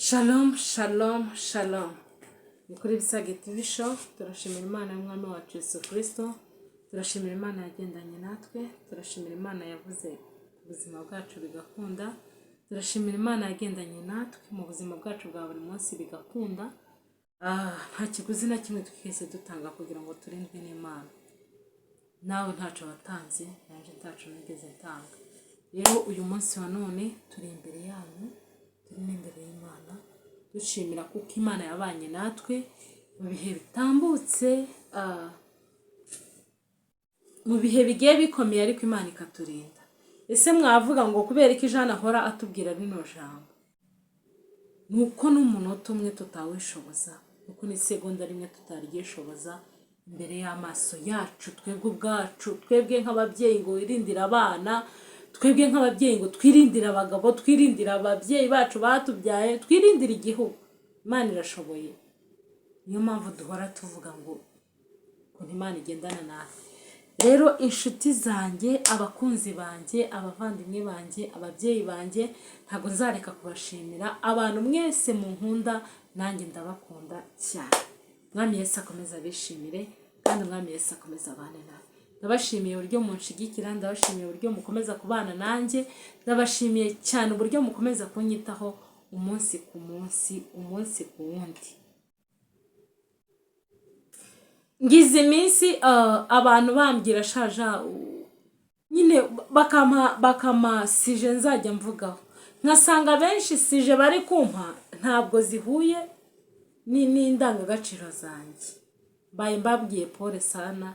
Shalom, shalom, shalom. Ni kuri Bisage TV show, turashimira Imana y'Umwami wacu Yesu Kristo, turashimira Imana yagendanye natwe, turashimira Imana yavuze ubuzima bwacu bigakunda, turashimira Imana yagendanye natwe mu buzima bwacu bwa buri munsi bigakunda. Nta kiguzi na kimwe twese dutanga kugira ngo turindwe n'Imana. Nawe ntaco watanze, nanjye ntaco nigeze ntanga. Rero uyu munsi wa none turi imbere yanyu, turi imbere y'Imana, dushimira kuko Imana yabanye natwe mu bihe bitambutse, mu bihe bigiye bikomeye, ariko Imana ikaturinda. Ese mwavuga ngo kubera iki Jean ahora atubwira rino jambo? Nuko n'umunota umwe tutawishoboza, nuko n'isegonda rimwe tutaryishoboza imbere y'amaso yacu twebwe ubwacu, twebwe nk'ababyeyi ngo wirindira abana, twebwe nk'ababyeyi ngo twirindira abagabo, twirindira ababyeyi bacu batubyaye, twirindira igihugu. Imana irashoboye. Niyo mpamvu duhora tuvuga ngo Imana igendana natwe. Rero inshuti zanjye, abakunzi banjye, abavandimwe banjye, ababyeyi banjye, ntago nzareka kubashimira. Abantu mwese mu nkunda, nanjye ndabakunda cyane. Mwami Yesu akomeza abishimire, kandi Mwami Yesu akomeza abane nawe. Ndabashimiye uburyo munshigikira, ndabashimiye uburyo mukomeza kubana nanjye, ndabashimiye cyane uburyo mukomeza kunyitaho umunsi ku munsi, umunsi ku wundi. Ngize iminsi abantu bambwira shaja nyine bakama sije nzajya mvugaho, nkasanga benshi sije bari kumpa ntabwo zihuye n'indangagaciro zanjye. Mbaye mbabwiye pole sana,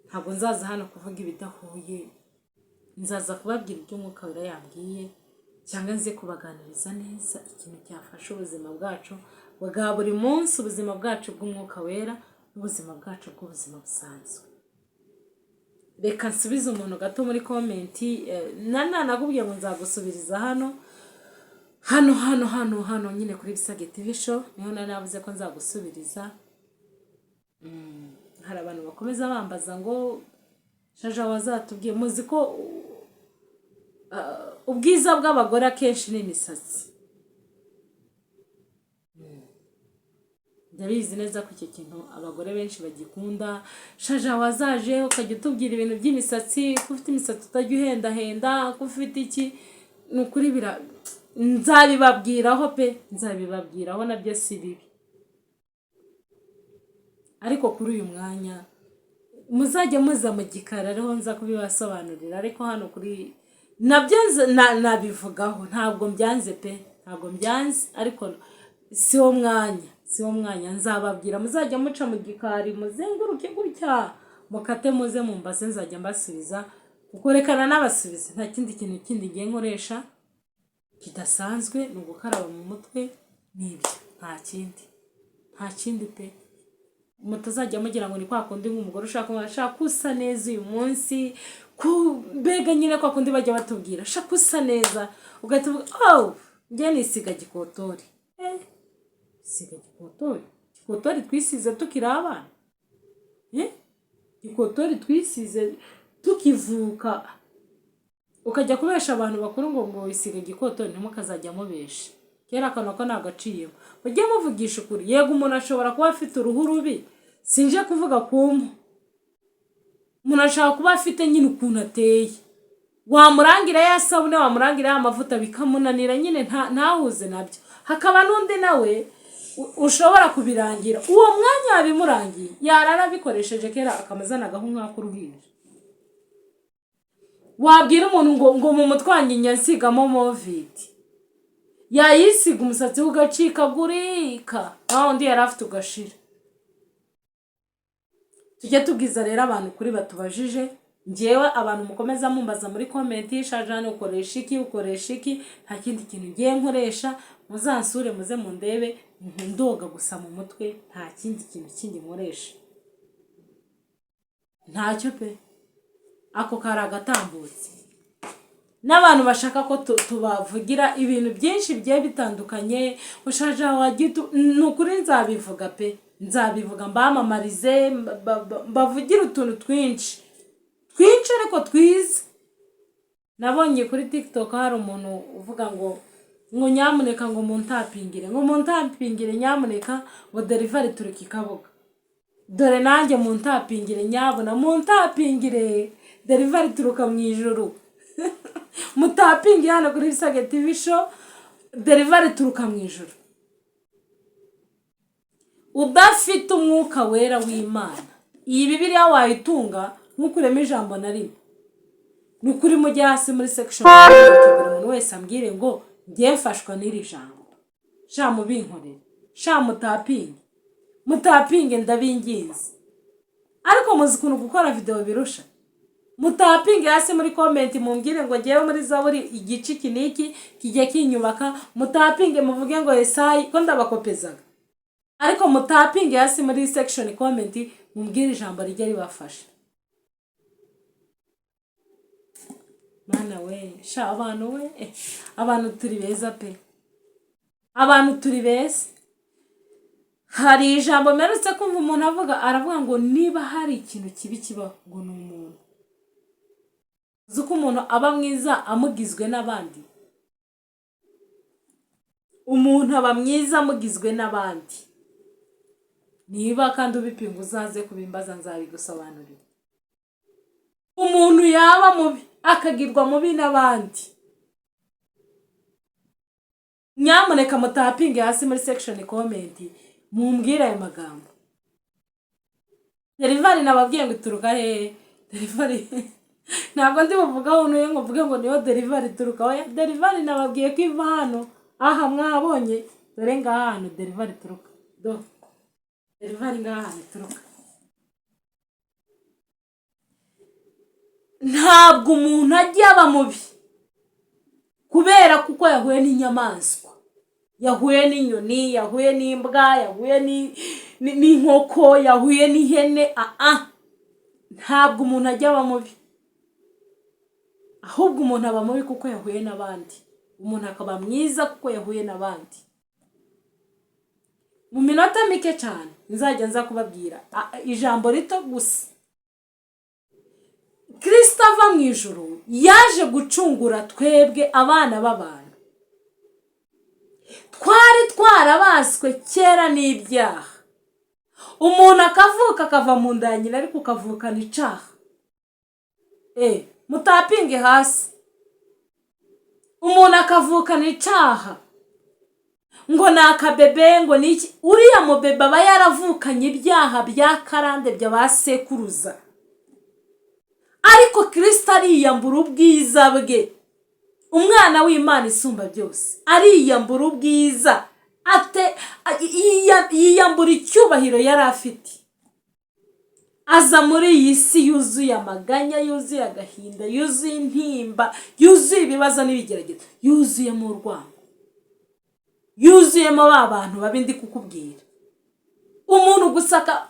ntabwo nzaza hano kuvuga ibidahuye, nzaza kubabwira ibyo Umwuka Wera yambwiye, cyangwa nze kubaganiriza neza ikintu cyafasha ubuzima bwacu bwa buri munsi, ubuzima bwacu bw'Umwuka Wera n'ubuzima bwacu bw'ubuzima busanzwe. Reka nsubize umuntu gato muri komenti, nakubwiye ngo nzagusubiriza hano nyine kuri Bisage TV show, niho navuze ko nzagusubiriza. Hari abantu bakomeza bambaza ngo shaja wazatubwiye, muzi ko ubwiza bw'abagore akenshi ni imisatsi. Ndabizi neza ko icyo kintu abagore benshi bagikunda. Shaja wazaje ukajya utubwira ibintu by'imisatsi, ko ufite imisatsi utajya uhendahenda, ko ufite iki. Ni ukuri nzabibabwiraho pe, nzabibabwiraho, nabyo si bibi. Ariko kuri uyu mwanya muzajya muza mu gikari, ariho nza kubibasobanurira. Ariko hano kuri nabyo nabivugaho, ntabwo mbyanze pe, ntabwo mbyanze, ariko si wo mwanya. Nzababwira, muzajya muca mu gikari, muzenguruke gutya, mukate muze mumbaze, nzajya mbasubiza. Kuko rekana n'abasubiza, nta kindi kintu kindi ngiye nkoresha kidasanzwe, ni ugukaraba mu mutwe n'ibyo, nta kindi pe. Mutazajya mugira ngo ni kwa kundi nk'umugore ushaka usa neza uyu munsi, mbega nyine kwa kundi bajya batubwira shaka usa neza, ugahita uvuga njye nisiga gikotori. Siga gikotori twisize tukiri abana, gikotori twisize tukivuka, ukajya kubesha abantu bakuru ngo wisiga gikotori, ntimukazajya mubesha. Kera akantu ko nagaciyemo, mujye muvugisha ukuri. Yego umuntu ashobora kuba afite uruhu rubi, sinje kuvuga kumpa. Umuntu ashobora kuba afite nyine ukuntu ateye, wamurangira ya sabune, wamurangira ya mavuta, bikamunanira nyine ntahuze nabyo. Hakaba n'undi nawe ushobora kubirangira, uwo mwanya wabimurangiye yarara bikoresheje, kera akamazanagaho nk'akuruhinja. Wabwira umuntu ngo mu mutwe wanjye nsigamo moviti, yayisiga umusatsi ugacikagurika, naho undi yari afite ugashira. Tujye tubwiza rero abantu kuri batubajije. Njyewe abantu mukomeza mumbaza muri komenti, shajane ukoresha iki, nta kindi kintu ngiye nkoresha. Muzansure muze mundebe, ndoga gusa mu mutwe, nta kindi kintu kindi nkoresha, ntacyo pe. Ako kari agatambutse. N'abantu bashaka ko tubavugira ibintu byinshi bigiye bitandukanye, ushaje wagitu, nukuri nzabivuga pe, nzabivuga, mbamamarize, bavugira utuntu twinshi ariko twiza. Nabonye kuri TikTok hari umuntu uvuga ngo ngo nyamuneka ngo muntapingire nyamuneka ngo delivery turuka ikabuga. Dore nanjye muntapingire nyabona muntapingire delivery turuka mu ijuru. Mutapingi hano kuri Visage TV show delivery turuka mu ijuru. Udafite umwuka wera w'Imana iyi Bibiliya wayitunga ntukuremo ijambo na rimwe. Nukuri mujye hasi muri section buri muntu wese ambwire ngo ngiye mfashwa n'iri jambo. Sha mubinkorere, sha mutapinge ndabinginze. Ariko muzi kuntu gukora video birusha. Mutapinge hasi muri comment mumbwire ngo ngiye muri Zaburi igice kiniki kijye kinyubaka. Mutapinge muvuge ngo Yesayi ko ndabakopezaga. Ariko mutapinge hasi muri section comment mumbwire ijambo rijye ribafasha. Mana we, sha abantu we, abantu turi beza pe. Abantu turi beza. Hari ijambo merutse kumva umuntu aravuga ngo niba hari ikintu kibi kiba ngo ni umuntu. Zuko umuntu aba mwiza amugizwe n'abandi. Umuntu aba mwiza amugizwe n'abandi. Niba kandi ubipinga uzaze kubimbaza nzabigusobanurira. Umuntu yaba mubi akagirwa mubi n'abandi. Nyamuneka mutapinge hasi muri section comment mumbwire ayo magambo. Delivery nababwiye ngo turuka he delivery ntabwo ndi buvuga unuye ngo mvuge ngo niyo delivery turuka oya delivery nababwiye ko iva hano aha mwabonye dore ngaha hano delivery turuka do delivery ngaha hano turuka. Ntabwo umuntu ajya aba mubi kubera kuko yahuye n'inyamaswa, yahuye n'inyoni, yahuye n'imbwa, yahuye n'inkoko, yahuye n'ihene. Ntabwo umuntu ajya aba mubi, ahubwo umuntu aba mubi kuko yahuye n'abandi. Umuntu akaba mwiza kuko yahuye n'abandi. Mu minota mike cyane nzajya nza kubabwira ijambo rito gusa. Kristo ava mu ijuru yaje gucungura twebwe abana b'abantu. Twari twarabaswe kera n'ibyaha. Umuntu akavuka akava mu nda ya nyina ariko ukavukana icaha. Mutapinge hasi. Umuntu akavukana icaha ngo nakabebe ngo niki. Uriya mubebe aba yaravukanye ibyaha bya karande by'abasekuruza. Ariko Kristo ariyambura ubwiza bwe. Umwana w'Imana isumba byose ariyambura ubwiza yiyambura icyubahiro yari afite. Aza muri iyi si yuzuye amaganya, yuzuye agahinda, yuzuye intimba, yuzuye ibibazo n'ibigeragezo, yuzuyemo urwango, yuzuyemo ba bantu babindi kukubwira. Umuntu gusaka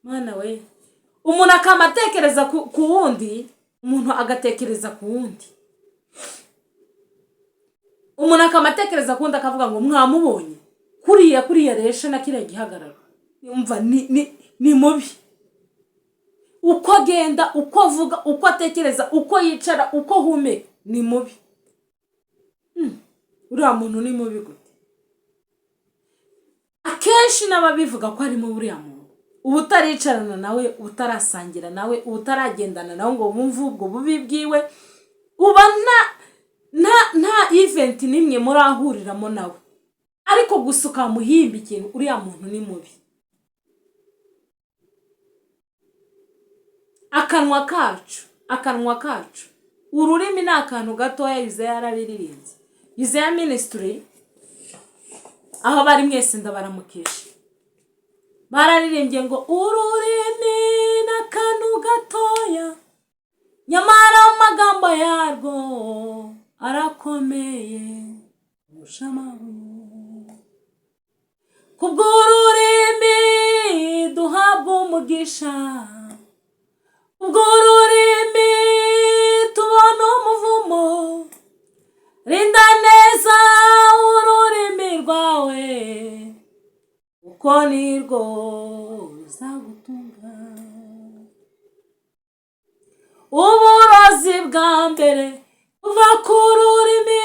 Mana we, umuntu akamatekereza ku wundi, umuntu agatekereza ku wundi. Umuntu akamatekereza ku wundi akavuga ngo mwamubonye kuriya reshe na kiriya gihagararo. Umva ni mubi. Uko agenda, uko avuga, uko atekereza, uko yicara, uko humeka ni mubi. Uriya muntu ni mubi gute? Akenshi n'ababivuga ko ari mu buriya muntu. Ubutaricarana nawe, ubutarasangira nawe, ubutaragendana nawe ngo bumve ubwo bubi bwiwe, uba nta event nimwe murahuriramo nawe. Ariko gusuka muhimba ikintu, uriya muntu ni mubi. Akanwa kacu ururimi ni akantu gatoya. Yizeye yarabiririnze. Yizeye ministry aho bari mwese ndabaramukisha. Bararirimbye ngo ururimi n'akantu gatoya nyamara amagambo yarwo arakomeye mushamabuye. Kubw'ururimi duhabwa umugisha, ubw'ururimi tubona umuvumo. Rinda neza ururimi rwawe uko nirwo ruzagutunga. Uburozi bwa mbere buva ku rurimi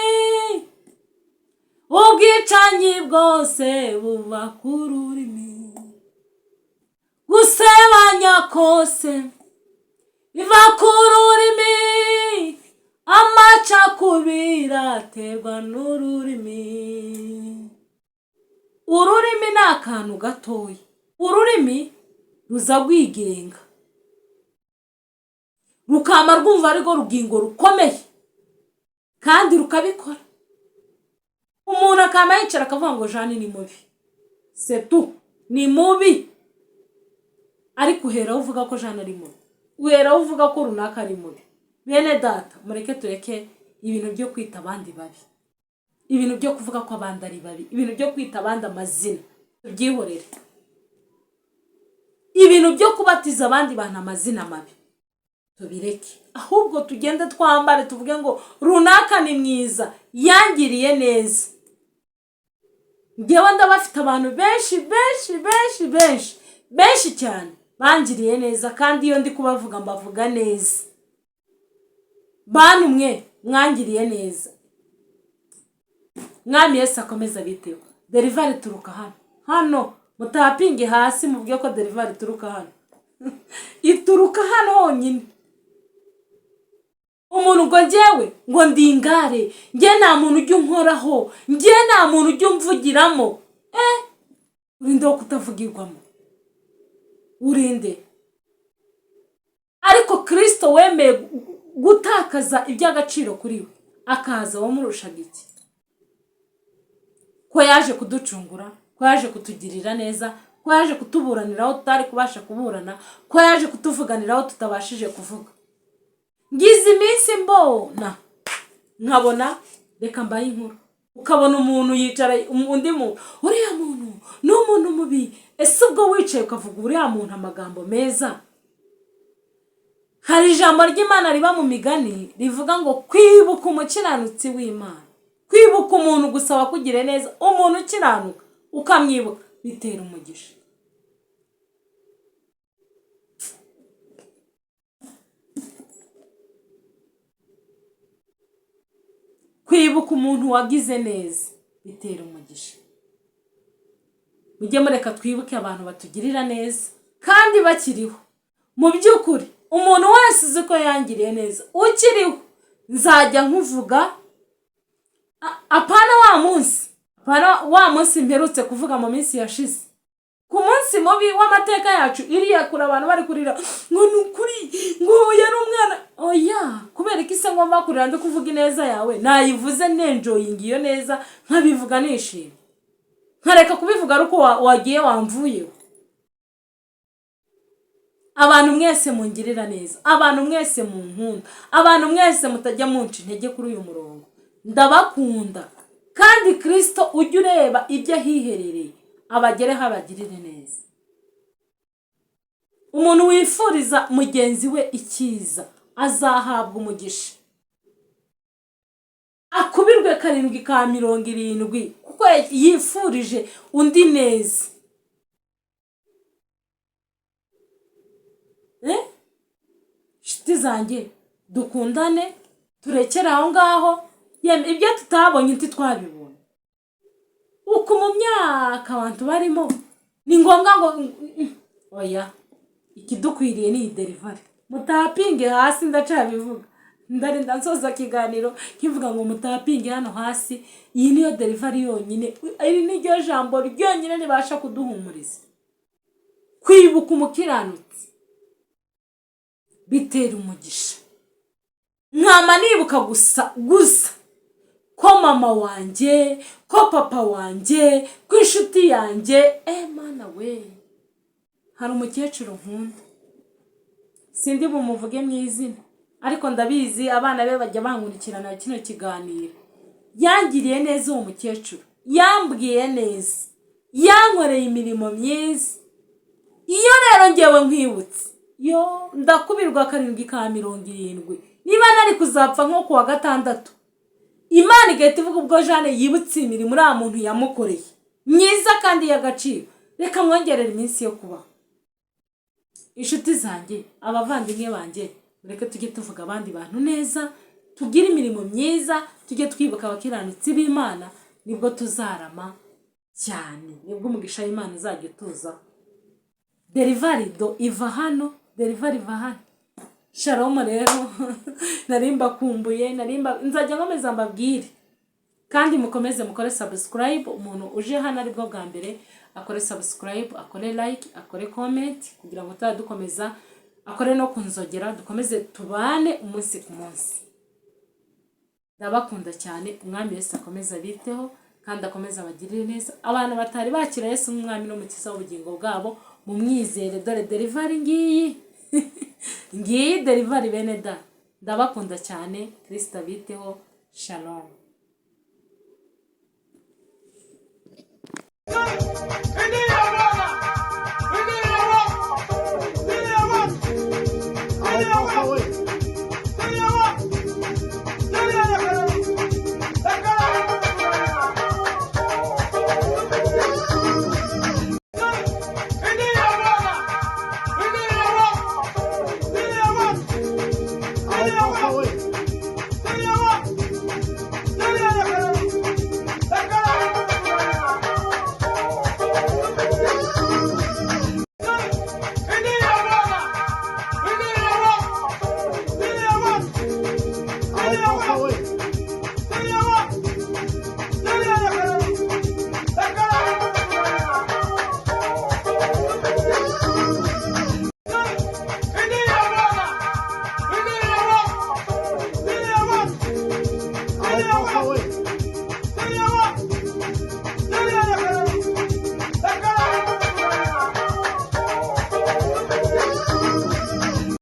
ubwicanyi bwose buva ku rurimi, gusebanya kose biva ku rurimi, amacakubiri aterwa n'ururimi. Ururimi ni akantu gatoya, ururimi ruza rwigenga rukama rwumva ariko rugingo rukomeye kandi rukabikora. Umuntu akama yicara akavuga ngo Jane ni mubi, setu ni mubi, ariko uhera uvuga ko Jane ari mubi, uhera uvuga ko runaka ari mubi. Bene data, mureke tureke ibintu byo kwita abandi babi, ibintu byo kuvuga ko abandi ari babi, ibintu byo kwita abandi amazina tubyihorere, ibintu byo kubatiza abandi bantu amazina mabi tubireke, ahubwo tugende twambare tuvuge ngo runaka ni mwiza, yangiriye neza. Ngewe ndabafite abantu benshi cyane bangiriye neza, kandi iyo ndi kubavuga mbavuga neza. Bantu mwe mwangiriye neza, Mwami Yesu akomeza biteho. Delivery turuka hano mutapinge hasi muvuge ko delivery turuka hano ituruka hano honyine. Umuntu ngo njyewe ngo ndingare, njye nta muntu ujya unkoraho, njye nta muntu ujya umvugiramo. Urinde wo kutavugirwamo, urinde. Ariko Kristo wemeye gutakaza iby'agaciro kuri we, akaza wamurushaga iki? Ko yaje kuducungura, ko yaje kutugirira neza, ko yaje kutuburaniraho tutari kubasha kuburana, ko yaje kutuvuganiraho tutabashije kuvuga. Ngize iminsi mbona nkabona reka mbaye inkuru, ukabona umuntu yicara undi muntu, uriya muntu ni umuntu mubi. Ese ubwo wicaye ukavuga uriya muntu amagambo meza? Hari ijambo ry'Imana riba mu migani rivuga ngo kwibuka umukiranutsi w'Imana, kwibuka umuntu gusaba kugire neza, umuntu ukiranuka ukamwibuka bitera umugisha. Kwibuka umuntu wagize neza bitera umugisha. Mujye mureka twibuke abantu batugirira neza kandi bakiriho. Mu by'ukuri umuntu wese uzi ko yangiriye neza ukiriho nzajya nkuvuga, apana wa munsi mperutse kuvuga mu minsi yashize, ku munsi mubi w'amateka yacu iriya kuri abantu bari kurira ngo nukuri ngo yari umwana. Oya, kubera ko ise ngomba kurira ndi kuvuga ineza yawe, nayivuze nenjoying iyo neza, nkabivuga nishimye, nkareka kubivuga ariko wagiye wamvuyeho. Abantu mwese mungirira neza, abantu mwese munkunda, abantu mwese mutajya munca intege kuri uyu murongo, ndabakunda. Kandi Kristo ujye ureba ibyo hiherereye abagereho abagirire neza. Umuntu wifuriza mugenzi we icyiza azahabwa umugisha, akubirwe 7 ka 70 kuko yifurije undi neza. Shiti zanjye dukundane, turekere aho ngaho, ibyo tutabonye nti twabibona. Uko mu myaka abantu barimo ni ngombwa ngo oya, ikidukwiriye ni delivery. Mutapinge hasi, ndacabivuga, ndarinda nsoza kiganiro kivuga ngo mutapinge hano hasi. Iyi niyo delivery yonyine, iri ni ryo jambo ryonyine ribasha kuduhumuriza. Kwibuka umukiranutsi bitera umugisha. Nkama nibuka gusa ko mama wanjye, ko papa wanjye, ko inshuti yanjye. Mana we, hari umukecuru nkunda, sindi bumuvuge mu izina, ariko ndabizi abana be bajya bankurikirana kino kiganiro. Yangiriye neza uwo mukecuru, yambwiye neza, yankoreye imirimo myiza. Iyo rero ngewe nkwibutse, yo ndakubirwa 7 ka 70. Niba nari kuzapfa nko kuwa gatandatu, Imana igahita ivuga ubwo Jane yibutse imirimo uriya muntu yamukoreye myiza kandi y'agaciro, reka mwongerere iminsi yo kubaho. Inshuti zanjye, abavandimwe banjye, reka tujye tuvuga abandi bantu neza, tugire imirimo myiza, tujye twibuka abakiranutsi b'Imana, nibwo tuzarama cyane, nibwo umugisha w'Imana uzajya utuza. Delivery iva hano, delivery iva hano. Shalom rero narimba kumbuye, nzajya nkomeza mbabwire, kandi mukomeze mukore subscribe. Umuntu uje hano aribwo bwa mbere akore subscribe, akore like, akore comment, kugira ngo dukomeza, akore no kunzogera, dukomeze tubane umunsi ku munsi. Ndabakunda cyane, umwami Yesu akomeza biteho kandi akomeza abagirire neza. Abantu batari bakira Yesu nk'umwami n'umukiza w'ubugingo bwabo, mu mwizere, dore delivery ngiyi ngiyi delivery bene da. Ndabakunda cyane, Kristo abiteho. Shalom.